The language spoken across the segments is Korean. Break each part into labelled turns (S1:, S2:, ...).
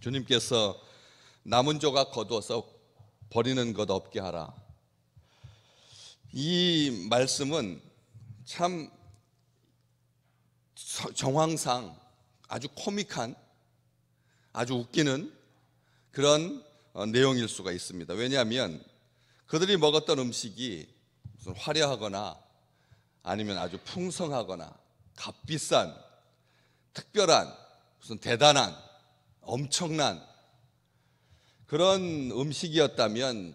S1: 주님께서 남은 조각 거두어서 버리는 것 없게 하라. 이 말씀은 참 정황상 아주 코믹한, 아주 웃기는 그런 내용일 수가 있습니다. 왜냐하면 그들이 먹었던 음식이 무슨 화려하거나 아니면 아주 풍성하거나 값비싼, 특별한, 무슨 대단한, 엄청난 그런 음식이었다면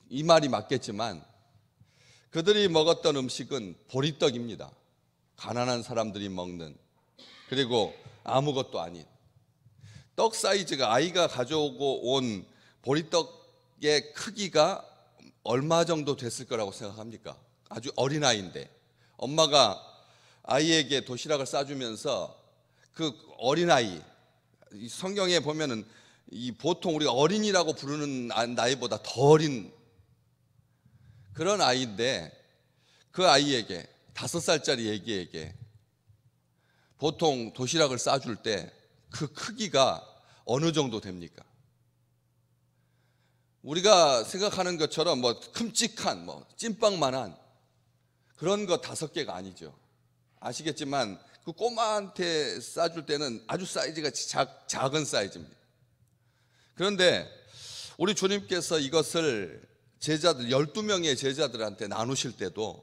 S1: 이 말이 맞겠지만 그들이 먹었던 음식은 보리떡입니다. 가난한 사람들이 먹는, 그리고 아무것도 아닌 떡 사이즈가, 아이가 가져오고 온 보리떡의 크기가 얼마 정도 됐을 거라고 생각합니까? 아주 어린아이인데 엄마가 아이에게 도시락을 싸주면서 그 어린아이, 성경에 보면은 이 보통 우리가 어린이라고 부르는 나이보다 더 어린 그런 아이인데, 그 아이에게, 5살짜리 애기에게 보통 도시락을 싸줄 때 그 크기가 어느 정도 됩니까? 우리가 생각하는 것처럼 뭐 큼직한 찐빵만한 그런 거 5개가 아니죠. 아시겠지만 그 꼬마한테 싸줄 때는 아주 사이즈가 작은 사이즈입니다. 그런데 우리 주님께서 이것을 제자들 12명의 제자들한테 나누실 때도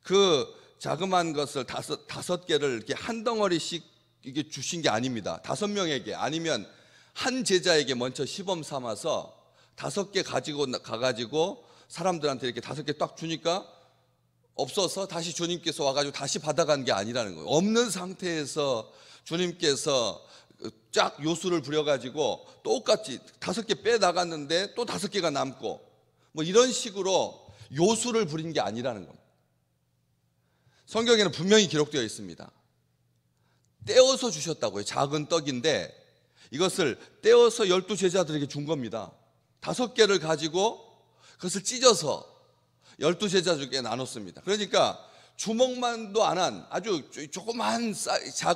S1: 그 자그마한 것을 5개를 이렇게 한 덩어리씩 이게 주신 게 아닙니다. 5명에게, 아니면 한 제자에게 먼저 시범 삼아서 5개 가지고 가가지고 사람들한테 이렇게 5개 딱 주니까 없어서 다시 주님께서 와가지고 다시 받아간 게 아니라는 거예요. 없는 상태에서 주님께서 쫙 요술을 부려가지고 똑같이 5개 빼나갔는데 또 5개가 남고 뭐 이런 식으로 요술을 부린 게 아니라는 겁니다. 성경에는 분명히 기록되어 있습니다. 떼어서 주셨다고요. 작은 떡인데 이것을 떼어서 12제자들에게 준 겁니다. 5개를 가지고 그것을 찢어서 12제자들에게 나눴습니다. 그러니까 주먹만도 안 한 아주 조그만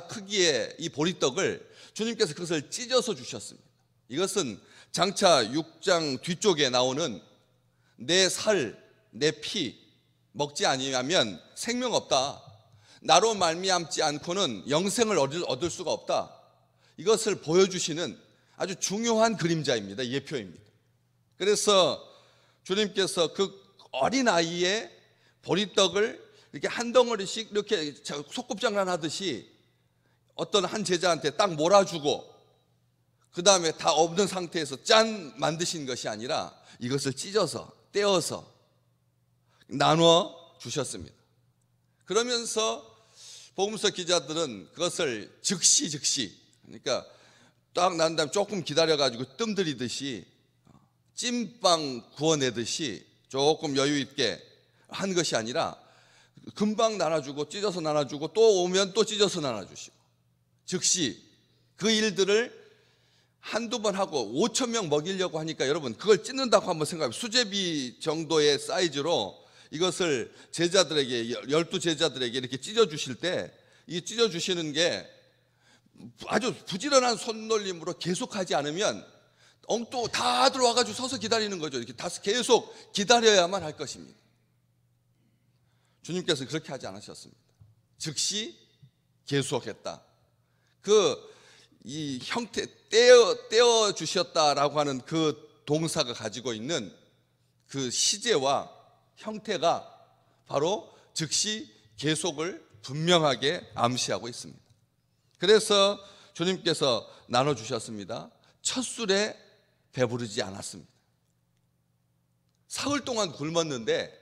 S1: 크기의 이 보리떡을 주님께서 그것을 찢어서 주셨습니다. 이것은 장차 6장 뒤쪽에 나오는 내 살, 내 피 먹지 아니하면 생명 없다. 나로 말미암지 않고는 영생을 얻을 수가 없다. 이것을 보여주시는 아주 중요한 그림자입니다. 예표입니다. 그래서 주님께서 그 어린아이의 보리떡을 이렇게 한 덩어리씩 이렇게 소꿉장난 하듯이 어떤 한 제자한테 딱 몰아주고 그 다음에 다 없는 상태에서 짠 만드신 것이 아니라 이것을 찢어서 떼어서 나눠 주셨습니다. 그러면서 복음서 기자들은 그것을 즉시 그러니까 딱 난 다음에 조금 기다려가지고 뜸 들이듯이 찐빵 구워내듯이 조금 여유 있게 한 것이 아니라 금방 나눠주고 찢어서 나눠주고 또 오면 또 찢어서 나눠주시고 즉시 그 일들을 한두 번 하고 5,000명 먹이려고 하니까 여러분 그걸 찢는다고 한번 생각해보세요. 수제비 정도의 사이즈로 이것을 제자들에게 12제자들에게 이렇게 찢어주실 때 이 찢어주시는 게 아주 부지런한 손놀림으로 계속하지 않으면 또 다들 와가지고 서서 기다리는 거죠. 이렇게 계속 기다려야만 할 것입니다. 주님께서 그렇게 하지 않으셨습니다. 즉시 계속했다. 이 형태 떼어 주셨다라고 하는 그 동사가 가지고 있는 그 시제와 형태가 바로 즉시 계속을 분명하게 암시하고 있습니다. 그래서 주님께서 나눠주셨습니다. 첫 술에 배부르지 않았습니다. 사흘 동안 굶었는데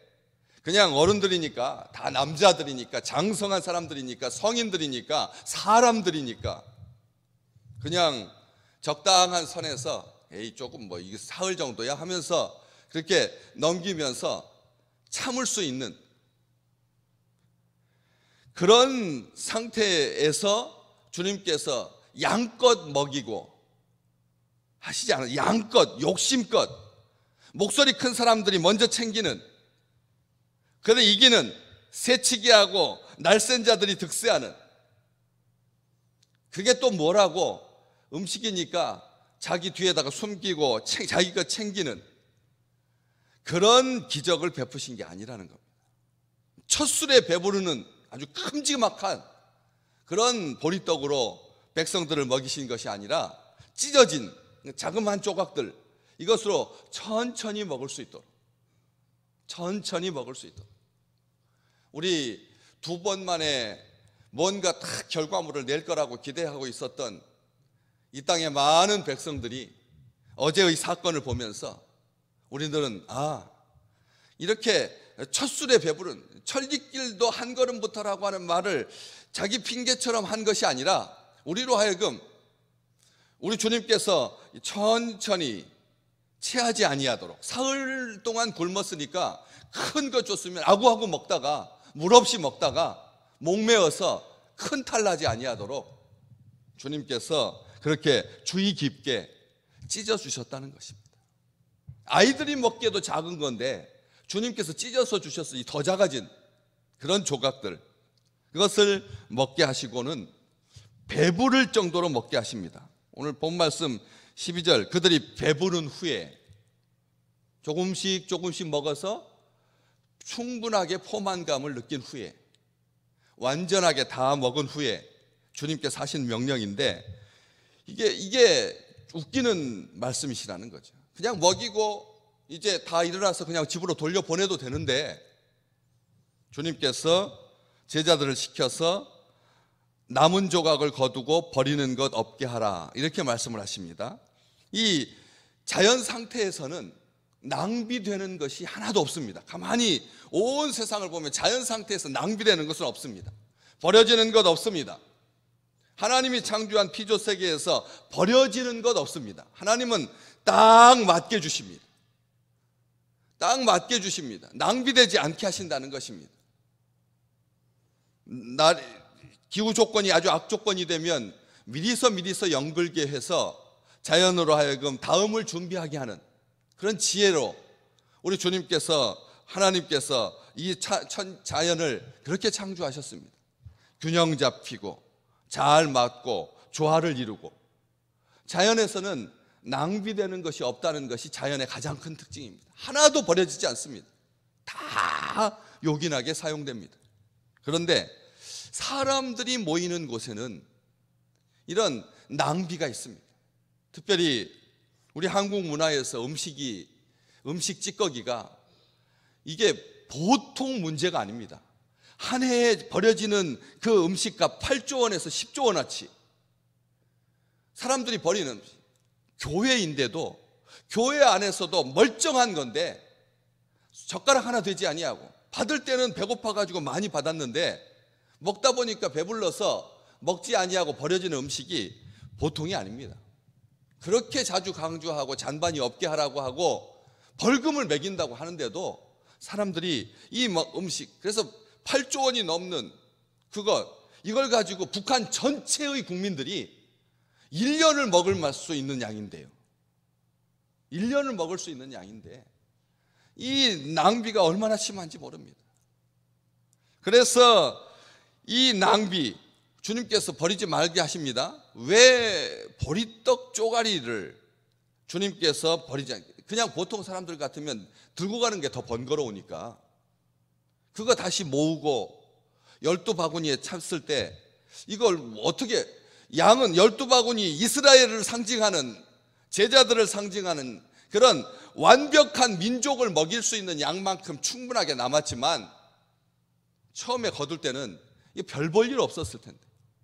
S1: 그냥 어른들이니까, 다 남자들이니까, 장성한 사람들이니까, 성인들이니까, 사람들이니까 그냥 적당한 선에서 에이 조금 이게 사흘 정도야 하면서 그렇게 넘기면서 참을 수 있는 그런 상태에서 주님께서 양껏 먹이고 하시지 않아요. 양껏, 욕심껏, 목소리 큰 사람들이 먼저 챙기는, 그래 이기는, 새치기 하고 날쌘 자들이 득세하는, 그게 또 뭐라고 음식이니까 자기 뒤에다가 숨기고 자기가 챙기는 그런 기적을 베푸신 게 아니라는 겁니다. 첫 술에 배부르는 아주 큼지막한 그런 보리떡으로 백성들을 먹이신 것이 아니라 찢어진 자그마한 조각들, 이것으로 천천히 먹을 수 있도록, 천천히 먹을 수 있도록. 우리 2번 만에 뭔가 다 결과물을 낼 거라고 기대하고 있었던 이 땅의 많은 백성들이 어제의 사건을 보면서 우리들은 이렇게 첫 술에 배부른 천리길도 한 걸음부터라고 하는 말을 자기 핑계처럼 한 것이 아니라 우리로 하여금 우리 주님께서 천천히 체하지 아니하도록, 사흘 동안 굶었으니까 큰 거 줬으면 아구아구 먹다가 물 없이 먹다가 목매어서 큰 탈 나지 아니하도록 주님께서 그렇게 주의 깊게 찢어 주셨다는 것입니다. 아이들이 먹기에도 작은 건데 주님께서 찢어서 주셨으니 더 작아진 그런 조각들, 그것을 먹게 하시고는 배부를 정도로 먹게 하십니다. 오늘 본 말씀 12절, 그들이 배부른 후에 조금씩 먹어서 충분하게 포만감을 느낀 후에, 완전하게 다 먹은 후에 주님께서 하신 명령인데 이게 웃기는 말씀이시라는 거죠. 그냥 먹이고 이제 다 일어나서 그냥 집으로 돌려보내도 되는데 주님께서 제자들을 시켜서 남은 조각을 거두고 버리는 것 없게 하라, 이렇게 말씀을 하십니다. 이 자연 상태에서는 낭비되는 것이 하나도 없습니다. 가만히 온 세상을 보면 자연 상태에서 낭비되는 것은 없습니다. 버려지는 것 없습니다. 하나님이 창조한 피조 세계에서 버려지는 것 없습니다. 하나님은 딱 맞게 주십니다. 딱 맞게 주십니다. 낭비되지 않게 하신다는 것입니다. 기후 조건이 아주 악조건이 되면 미리서 연글게 해서 자연으로 하여금 다음을 준비하게 하는 그런 지혜로 우리 주님께서, 하나님께서 이 자연을 그렇게 창조하셨습니다. 균형 잡히고 잘 맞고 조화를 이루고, 자연에서는 낭비되는 것이 없다는 것이 자연의 가장 큰 특징입니다. 하나도 버려지지 않습니다. 다 요긴하게 사용됩니다. 그런데 사람들이 모이는 곳에는 이런 낭비가 있습니다. 특별히 우리 한국 문화에서 음식 찌꺼기가 이게 보통 문제가 아닙니다. 한 해에 버려지는 그 음식값 8조 원에서 10조 원어치 사람들이 버리는 음식, 교회인데도 교회 안에서도 멀쩡한 건데 젓가락 하나 되지 아니하고, 받을 때는 배고파가지고 많이 받았는데 먹다 보니까 배불러서 먹지 아니하고 버려지는 음식이 보통이 아닙니다. 그렇게 자주 강조하고 잔반이 없게 하라고 하고 벌금을 매긴다고 하는데도 사람들이 이 음식, 그래서 8조 원이 넘는 이걸 가지고 북한 전체의 국민들이 1년을 먹을 수 있는 양인데요. 1년을 먹을 수 있는 양인데 이 낭비가 얼마나 심한지 모릅니다. 그래서 이 낭비, 주님께서 버리지 말게 하십니다. 왜 보리떡 쪼가리를 주님께서 버리지 않게, 그냥 보통 사람들 같으면 들고 가는 게 더 번거로우니까 그거 다시 모으고 12바구니에 찼을 때 이걸 어떻게, 양은 12바구니 이스라엘을 상징하는, 제자들을 상징하는 그런 완벽한 민족을 먹일 수 있는 양만큼 충분하게 남았지만 처음에 거둘 때는 별 볼 일 없었을 텐데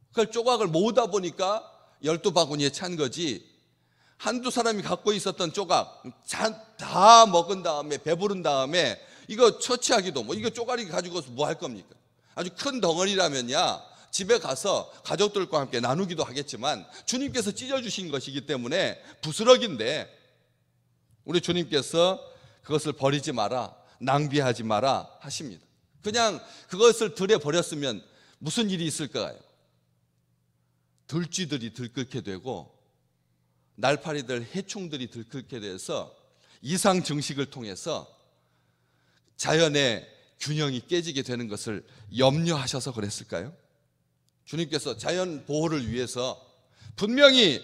S1: 그걸 조각을 모으다 보니까 12바구니에 찬 거지, 한두 사람이 갖고 있었던 조각 다 먹은 다음에 배부른 다음에 이거 처치하기도, 이거 쪼가리 가지고서 뭐 할 겁니까? 아주 큰 덩어리라면야 집에 가서 가족들과 함께 나누기도 하겠지만 주님께서 찢어주신 것이기 때문에 부스러기인데 우리 주님께서 그것을 버리지 마라, 낭비하지 마라 하십니다. 그냥 그것을 들에 버렸으면 무슨 일이 있을까요? 들쥐들이 들끓게 되고 날파리들, 해충들이 들끓게 돼서 이상 증식을 통해서 자연의 균형이 깨지게 되는 것을 염려하셔서 그랬을까요? 주님께서 자연 보호를 위해서 분명히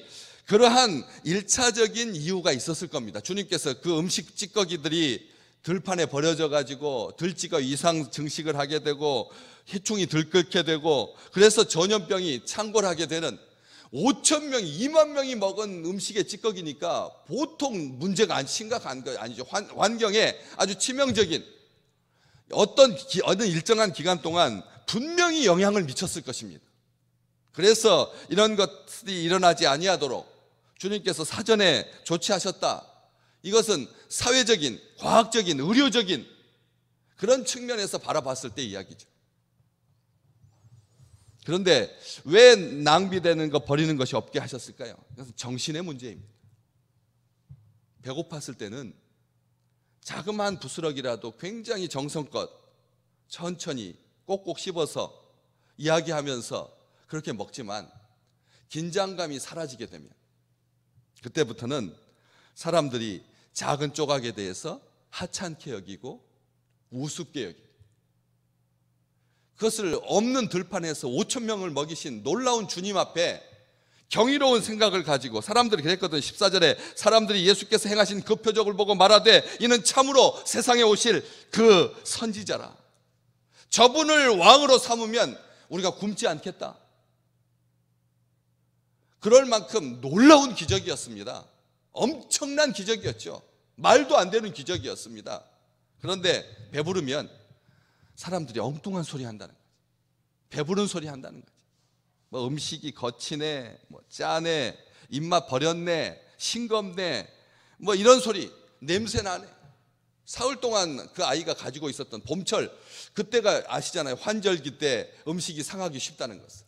S1: 그러한 일차적인 이유가 있었을 겁니다. 주님께서 그 음식 찌꺼기들이 들판에 버려져 가지고 들쥐가 이상 증식을 하게 되고 해충이 들끓게 되고 그래서 전염병이 창궐하게 되는 5천 명이 2만 명이 먹은 음식의 찌꺼기니까 보통 문제가 심각한 거 아니죠. 환경에 아주 치명적인 어떤 일정한 기간 동안 분명히 영향을 미쳤을 것입니다. 그래서 이런 것들이 일어나지 아니하도록 주님께서 사전에 조치하셨다. 이것은 사회적인, 과학적인, 의료적인 그런 측면에서 바라봤을 때 이야기죠. 그런데 왜 낭비되는 것, 버리는 것이 없게 하셨을까요? 그것은 정신의 문제입니다. 배고팠을 때는 자그마한 부스러기라도 굉장히 정성껏 천천히 꼭꼭 씹어서 이야기하면서 그렇게 먹지만 긴장감이 사라지게 되면 그때부터는 사람들이 작은 조각에 대해서 하찮게 여기고 우습게 여기고 그것을 없는 들판에서 5천 명을 먹이신 놀라운 주님 앞에 경이로운 생각을 가지고 사람들이 그랬거든. 14절에 사람들이 예수께서 행하신 그 표적을 보고 말하되 이는 참으로 세상에 오실 그 선지자라. 저분을 왕으로 삼으면 우리가 굶지 않겠다. 그럴 만큼 놀라운 기적이었습니다. 엄청난 기적이었죠. 말도 안 되는 기적이었습니다. 그런데 배부르면 사람들이 엉뚱한 소리 한다는 거지. 배부른 소리 한다는 거지. 뭐 음식이 거치네, 뭐 짜네, 입맛 버렸네, 싱겁네, 뭐 이런 소리, 냄새 나네. 사흘 동안 그 아이가 가지고 있었던 봄철, 그때가 아시잖아요. 환절기 때 음식이 상하기 쉽다는 것을.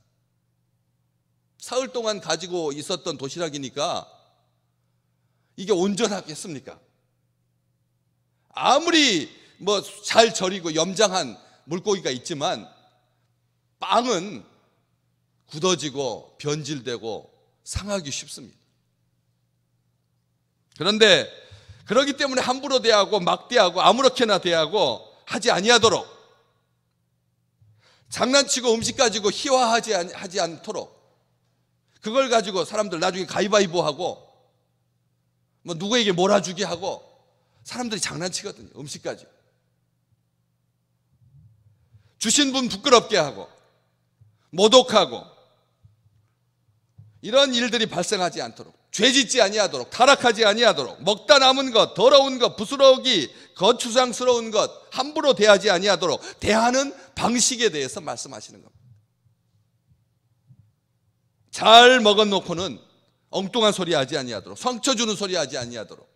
S1: 사흘 동안 가지고 있었던 도시락이니까 이게 온전하겠습니까? 아무리 뭐 잘 절이고 염장한 물고기가 있지만 빵은 굳어지고 변질되고 상하기 쉽습니다. 그런데 그렇기 때문에 함부로 대하고 막 대하고 아무렇게나 대하고 하지 아니하도록 장난치고 음식 가지고 희화하지 않도록 그걸 가지고 사람들 나중에 가위바위보하고 뭐 누구에게 몰아주게 하고 사람들이 장난치거든요. 음식 가지고 주신 분 부끄럽게 하고 모독하고 이런 일들이 발생하지 않도록 죄짓지 아니하도록 타락하지 아니하도록 먹다 남은 것 더러운 것 부스러기 거추장스러운 것 함부로 대하지 아니하도록 대하는 방식에 대해서 말씀하시는 겁니다. 잘 먹어놓고는 엉뚱한 소리 하지 아니하도록 상처 주는 소리 하지 아니하도록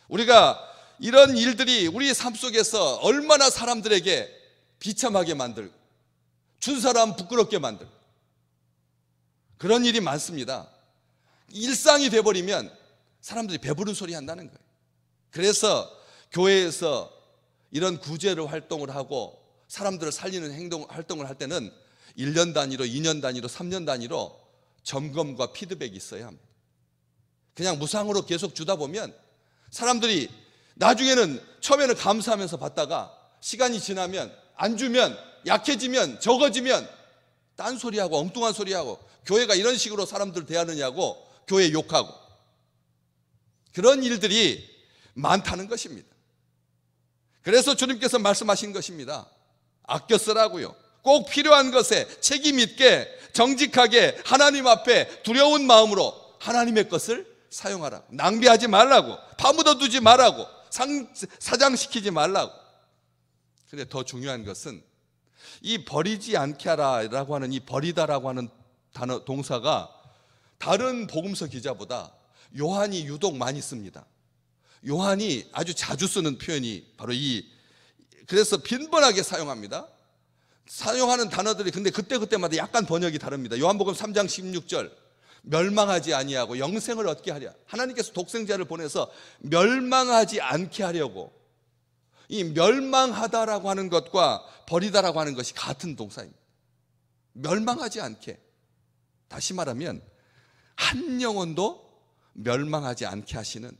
S1: 우리가 이런 일들이 우리 삶 속에서 얼마나 사람들에게 비참하게 만들고 준 사람 부끄럽게 만들고 그런 일이 많습니다. 일상이 돼버리면 사람들이 배부른 소리 한다는 거예요. 그래서 교회에서 이런 구제를 활동을 하고 사람들을 살리는 활동을 할 때는 1년 단위로 2년 단위로 3년 단위로 점검과 피드백이 있어야 합니다. 그냥 무상으로 계속 주다 보면 사람들이 나중에는 처음에는 감사하면서 받다가 시간이 지나면 안 주면 약해지면 적어지면 딴소리하고 엉뚱한 소리하고 교회가 이런 식으로 사람들 대하느냐고 교회 욕하고 그런 일들이 많다는 것입니다. 그래서 주님께서 말씀하신 것입니다. 아껴 쓰라고요. 꼭 필요한 것에 책임 있게 정직하게 하나님 앞에 두려운 마음으로 하나님의 것을 사용하라고 낭비하지 말라고 파묻어 두지 말라고 사장시키지 말라고. 그런데 더 중요한 것은 이 버리지 않게 하라라고 하는 이 버리다라고 하는 단어 동사가 다른 복음서 기자보다 요한이 유독 많이 씁니다. 요한이 아주 자주 쓰는 표현이 바로 그래서 빈번하게 사용합니다. 사용하는 단어들이 근데 그때마다 약간 번역이 다릅니다. 요한복음 3장 16절 멸망하지 아니하고 영생을 얻게 하랴. 하나님께서 독생자를 보내서 멸망하지 않게 하려고. 이 멸망하다라고 하는 것과 버리다라고 하는 것이 같은 동사입니다. 멸망하지 않게. 다시 말하면 한 영혼도 멸망하지 않게 하시는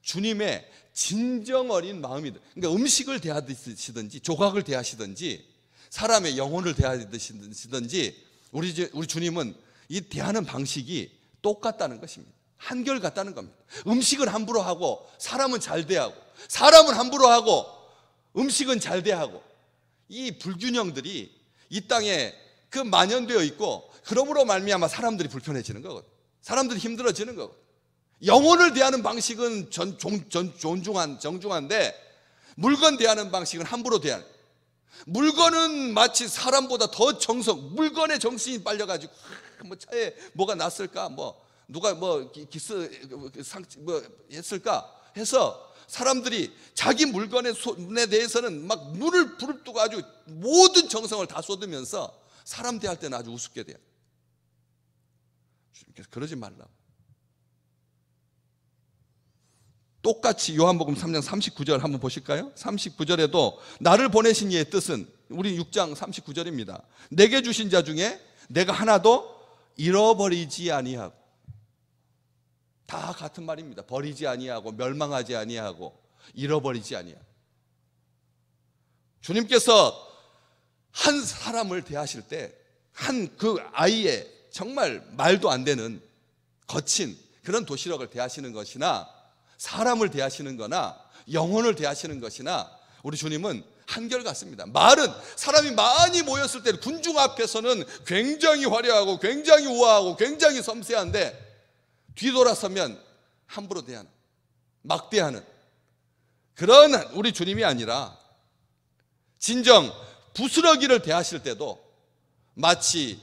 S1: 주님의 진정 어린 마음이. 그러니까 음식을 대하시든지 조각을 대하시든지 사람의 영혼을 대하시든지 우리 주님은 이 대하는 방식이 똑같다는 것입니다. 한결같다는 겁니다. 음식은 함부로 하고 사람은 잘 대하고, 사람은 함부로 하고 음식은 잘 대하고, 이 불균형들이 이 땅에 그 만연되어 있고, 그러므로 말미암아 사람들이 불편해지는 거거든요. 사람들이 힘들어지는 거거든요. 영혼을 대하는 방식은 정중한데, 물건 대하는 방식은 함부로 대하는. 물건은 마치 사람보다 더 물건에 정신이 빨려가지고, 뭐 차에 뭐가 났을까, 뭐 누가 뭐 했을까 해서 사람들이 자기 물건에 대해서는 막 눈을 부릅뜨고 아주 모든 정성을 다 쏟으면서 사람 대할 때는 아주 우습게 돼요. 주님께서 그러지 말라고. 똑같이 요한복음 3장 39절 한번 보실까요? 39절에도 나를 보내신 이의 뜻은, 우리 6장 39절입니다. 내게 주신 자 중에 내가 하나도 잃어버리지 아니하고. 다 같은 말입니다. 버리지 아니하고, 멸망하지 아니하고, 잃어버리지 아니하고. 주님께서 한 사람을 대하실 때, 한 그 아이의 정말 말도 안 되는 거친 그런 도시락을 대하시는 것이나, 사람을 대하시는 거나 영혼을 대하시는 것이나, 우리 주님은 한결같습니다. 말은 사람이 많이 모였을 때 군중 앞에서는 굉장히 화려하고 굉장히 우아하고 굉장히 섬세한데, 뒤돌아서면 함부로 대하는, 막대하는 그런 우리 주님이 아니라, 진정 부스러기를 대하실 때도 마치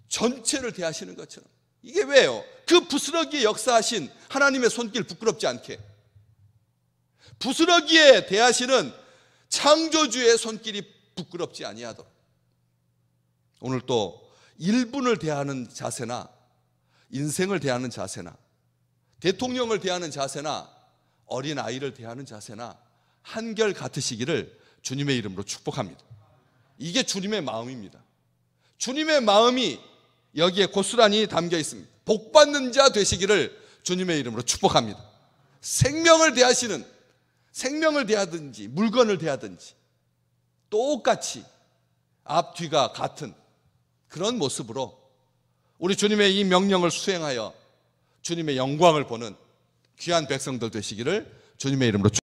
S1: 전체를 대하시는 것처럼. 이게 왜요? 그 부스러기에 역사하신 하나님의 손길 부끄럽지 않게, 부스러기에 대하시는 창조주의 손길이 부끄럽지 아니하도록, 오늘 또 일분을 대하는 자세나, 인생을 대하는 자세나, 대통령을 대하는 자세나, 어린아이를 대하는 자세나 한결 같으시기를 주님의 이름으로 축복합니다. 이게 주님의 마음입니다. 주님의 마음이 여기에 고스란히 담겨 있습니다. 복받는 자 되시기를 주님의 이름으로 축복합니다. 생명을 대하든지 물건을 대하든지 똑같이 앞뒤가 같은 그런 모습으로 우리 주님의 이 명령을 수행하여 주님의 영광을 보는 귀한 백성들 되시기를 주님의 이름으로 축복합니다.